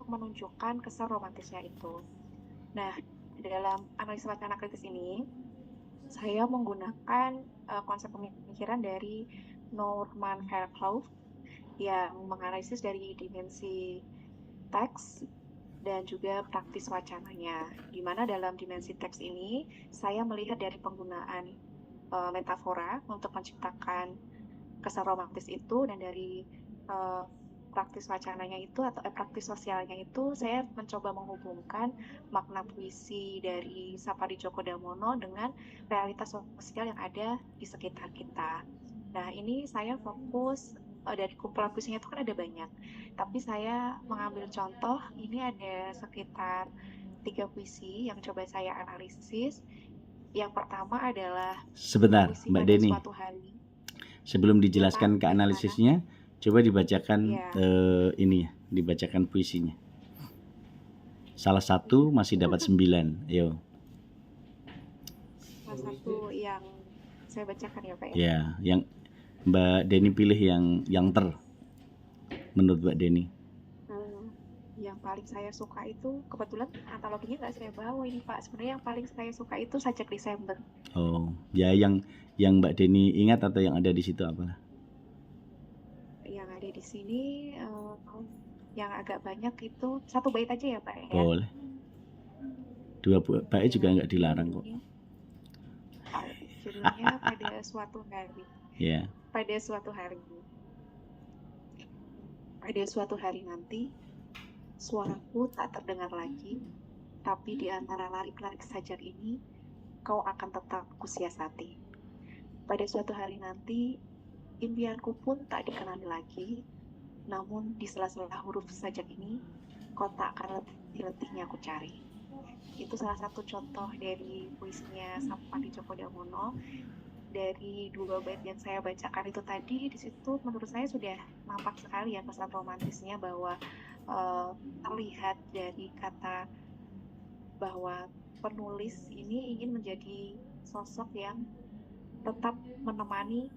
menunjukkan kesan romantisnya itu. Nah, dalam analisa wacana kritis ini, saya menggunakan konsep pemikiran dari Norman Fairclough yang menganalisis dari dimensi teks dan juga praktis wacananya. Di mana dalam dimensi teks ini, saya melihat dari penggunaan metafora untuk menciptakan kesan romantis itu, dan dari praktis wacananya itu atau praktis sosialnya itu, saya mencoba menghubungkan makna puisi dari Sapadi Djoko Damono dengan realitas sosial yang ada di sekitar kita. Nah, ini saya fokus dari kumpulan puisinya itu kan ada banyak, tapi saya mengambil contoh ini ada sekitar 3 puisi yang coba saya analisis. Yang pertama adalah Sebentar, puisi Mbak pada Deni. suatu hari. Sebelum dijelaskan ke Bagaimana? analisisnya, coba dibacakan Iya. ini ya, dibacakan puisinya. Salah satu masih dapat 9. Ayo. Salah satu yang saya bacakan ya Pak ya. Ya, yang Mbak Deni pilih yang menurut Mbak Deni. Yang paling saya suka itu kebetulan antologinya nggak saya bawa ini Pak. Sebenarnya yang paling saya suka itu Sajak Desember. Oh, ya yang Mbak Deni ingat atau yang ada di situ apa? Yang ada di sini yang agak banyak itu satu bait aja ya Pak ya. Boleh. 2 bait juga nggak dilarang kok. Judulnya Pada Suatu Hari. Ya. Pada suatu hari. Pada suatu hari nanti, suaraku tak terdengar lagi, tapi di antara larik-larik sajak ini, kau akan tetap kusiasati. Pada suatu hari nanti, impianku pun tak dikenali lagi, namun di sela-sela huruf sajak ini, kau tak akan letih-letihnya aku cari. Itu salah satu contoh dari puisinya Sapadi Djoko Damono. Dari 2 bait yang saya bacakan itu tadi, di situ menurut saya sudah nampak sekali ya kesan romantisnya, bahwa terlihat dari kata bahwa penulis ini ingin menjadi sosok yang tetap menemani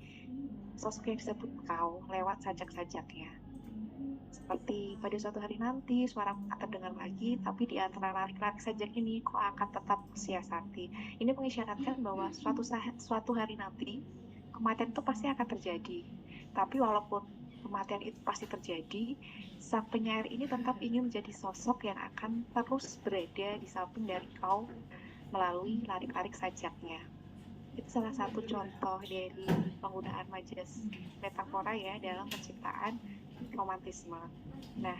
sosok yang disebut kau lewat sajak-sajaknya. Seperti pada suatu hari nanti, suara tak terdengar lagi, tapi di antara larik-larik sajak ini, kau akan tetap siasati. Ini mengisyaratkan bahwa suatu hari nanti, kematian itu pasti akan terjadi. Tapi walaupun kematian itu pasti terjadi, sang penyair ini tetap ingin menjadi sosok yang akan terus berada di samping dari kau melalui larik-larik sajaknya. Itu salah satu contoh dari penggunaan majas metafora ya dalam penciptaan romantisme. Nah,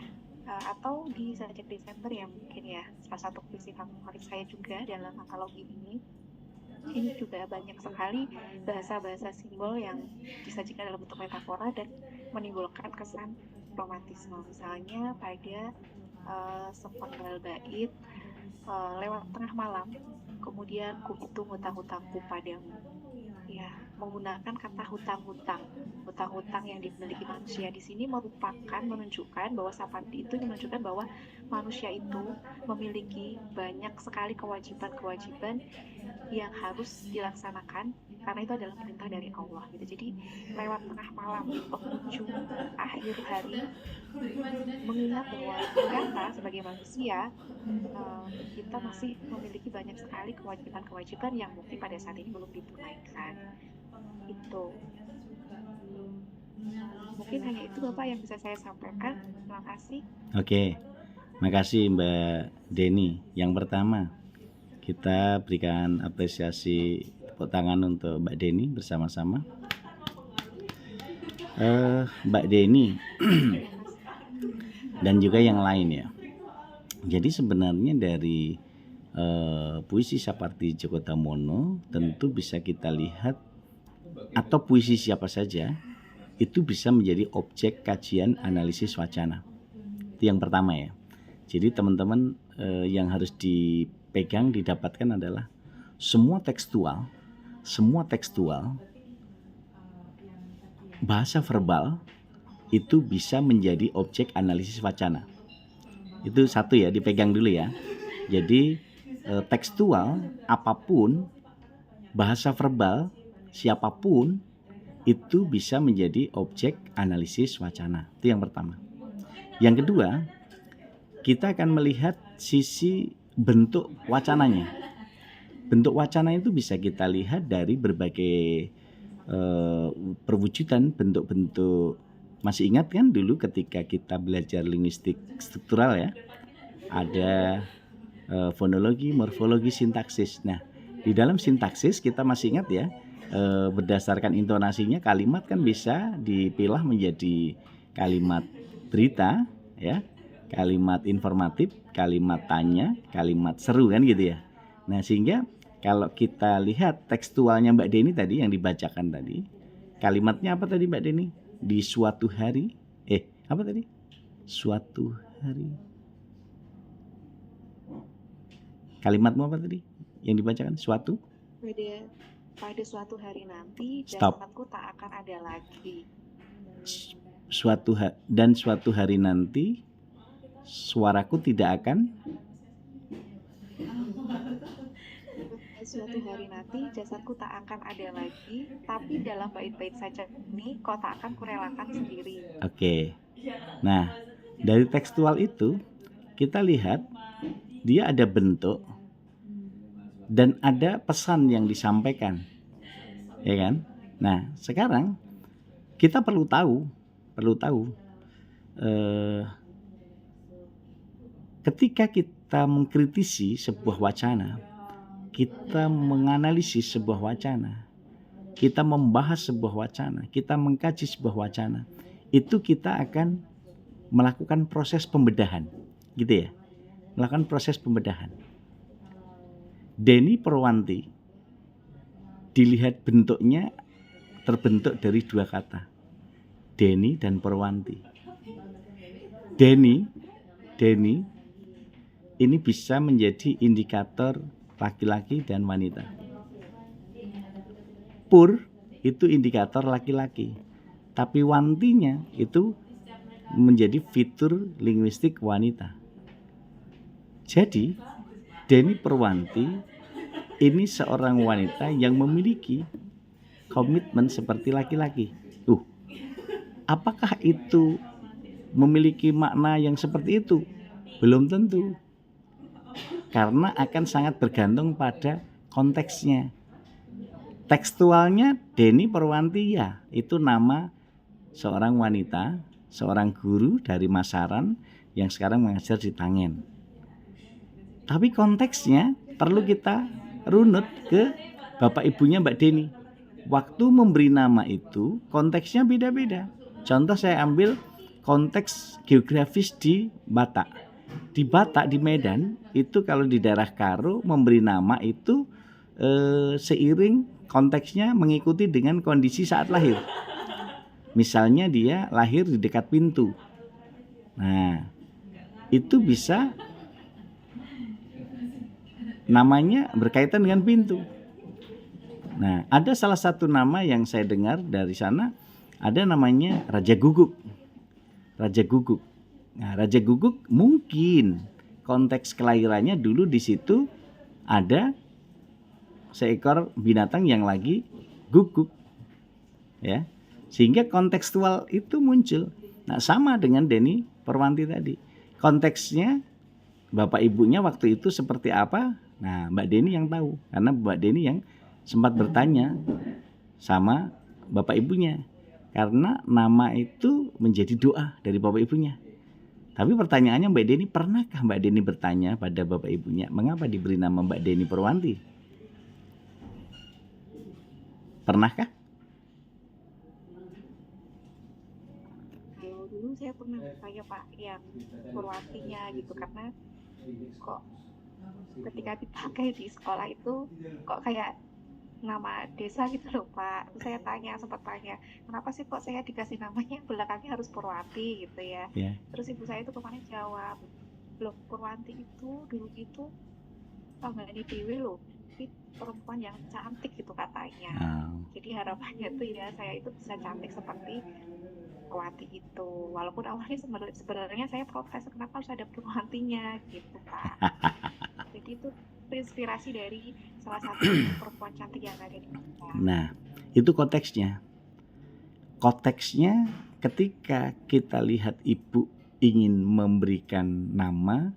atau di Sajak Desember yang mungkin ya salah satu puisi favorit saya juga dalam antologi ini. Ini juga banyak sekali bahasa-bahasa simbol yang disajikan dalam bentuk metafora dan menimbulkan kesan romantisme. Misalnya pada sepenggal bait lewat tengah malam, kemudian kuhitung hutang-hutangku padamu. Ya, menggunakan kata hutang-hutang yang dimiliki manusia di sini menunjukkan bahwa Sapadi itu menunjukkan bahwa manusia itu memiliki banyak sekali kewajiban-kewajiban yang harus dilaksanakan karena itu adalah perintah dari Allah gitu. Jadi lewat tengah malam di penghujung akhir hari mengingat bahwa ternyata sebagai manusia kita masih memiliki banyak sekali kewajiban-kewajiban yang mungkin pada saat ini belum ditunaikan. Itu mungkin hanya itu Bapak yang bisa saya sampaikan. Terima kasih. Oke, makasih Mbak Deni. Yang pertama, kita berikan apresiasi tepuk tangan untuk Mbak Deni bersama-sama. Mbak Deni dan juga yang lain ya. Jadi sebenarnya dari puisi Sapadi Djoko Damono tentu bisa kita lihat, atau puisi siapa saja itu bisa menjadi objek kajian analisis wacana. Itu yang pertama ya. Jadi teman-teman yang harus dipegang, didapatkan adalah semua tekstual bahasa verbal itu bisa menjadi objek analisis wacana. Itu satu ya, dipegang dulu ya. Jadi tekstual apapun, bahasa verbal siapapun itu bisa menjadi objek analisis wacana. Itu yang pertama. Yang kedua, kita akan melihat sisi bentuk wacananya. Bentuk wacana itu bisa kita lihat dari berbagai perwujudan bentuk-bentuk. Masih ingat kan dulu ketika kita belajar linguistik struktural ya, ada fonologi, morfologi, sintaksis. Nah, di dalam sintaksis kita masih ingat ya, berdasarkan intonasinya kalimat kan bisa dipilah menjadi kalimat berita ya, kalimat informatif, kalimat tanya, kalimat seru kan gitu ya. Nah, sehingga kalau kita lihat tekstualnya Mbak Deni tadi yang dibacakan tadi, kalimatnya apa tadi Mbak Deni? Di suatu hari, apa tadi? Suatu hari. Kalimatmu apa tadi? Yang dibacakan suatu? Pada suatu hari nanti Stop. jasadku tak akan ada lagi. Suatu hari nanti suaraku tidak akan. Suatu hari nanti jasadku tak akan ada lagi, tapi dalam bait-bait saja ini kau tak akan kurelakan sendiri. Oke. Nah, dari tekstual itu kita lihat dia ada bentuk dan ada pesan yang disampaikan, ya kan? Nah, sekarang kita perlu tahu, ketika kita mengkritisi sebuah wacana, kita menganalisis sebuah wacana, kita membahas sebuah wacana, kita mengkaji sebuah wacana, itu kita akan melakukan proses pembedahan, gitu ya, melakukan proses pembedahan. Deni Perwanti dilihat bentuknya terbentuk dari dua kata, Deni dan Perwanti. Deni ini bisa menjadi indikator laki-laki dan wanita. Pur itu indikator laki-laki, tapi wantinya itu menjadi fitur linguistik wanita. Jadi Deni Perwanti ini seorang wanita yang memiliki komitmen seperti laki-laki. Apakah itu memiliki makna yang seperti itu? Belum tentu. Karena akan sangat bergantung pada konteksnya. Tekstualnya Deni Perwanti ya, itu nama seorang wanita, seorang guru dari Masaran yang sekarang mengajar di Tangen. Tapi konteksnya perlu kita runut ke bapak ibunya Mbak Deni. Waktu memberi nama itu konteksnya beda-beda. Contoh saya ambil konteks geografis di Batak. Di Batak, di Medan, itu kalau di daerah Karo memberi nama itu seiring konteksnya mengikuti dengan kondisi saat lahir. Misalnya dia lahir di dekat pintu. Nah, itu bisa namanya berkaitan dengan pintu. Nah, ada salah satu nama yang saya dengar dari sana, ada namanya Raja Guguk. Raja Guguk. Nah, Raja Guguk mungkin konteks kelahirannya dulu di situ ada seekor binatang yang lagi guguk, ya, sehingga kontekstual itu muncul. Nah, sama dengan Deni Perwanti tadi, konteksnya bapak ibunya waktu itu seperti apa. Nah, Mbak Deni yang tahu, karena Mbak Deni yang sempat bertanya sama bapak ibunya, karena nama itu menjadi doa dari bapak ibunya. Tapi pertanyaannya Mbak Deni, pernahkah Mbak Deni bertanya pada bapak ibunya, mengapa diberi nama Mbak Deni Perwanti? Pernahkah? Kalau dulu saya pernah bertanya Pak, yang Perwantinya gitu, karena kok ketika dipakai di sekolah itu kok kayak nama desa gitu loh Pak. Terus saya sempat tanya, kenapa sih kok saya dikasih namanya belakangnya harus Purwanti gitu ya. Terus ibu saya itu kemarin jawab, loh Purwanti itu dulu itu tanggane dewe loh, tapi perempuan yang cantik gitu katanya. Jadi harapannya tuh ya saya itu bisa cantik seperti Purwanti itu. Walaupun awalnya sebenarnya saya protes, kenapa harus ada Purwantinya gitu Pak. Jadi itu inspirasi dari salah satu perempuan cantik yang ada di kita. Nah, itu konteksnya. Konteksnya ketika kita lihat ibu ingin memberikan nama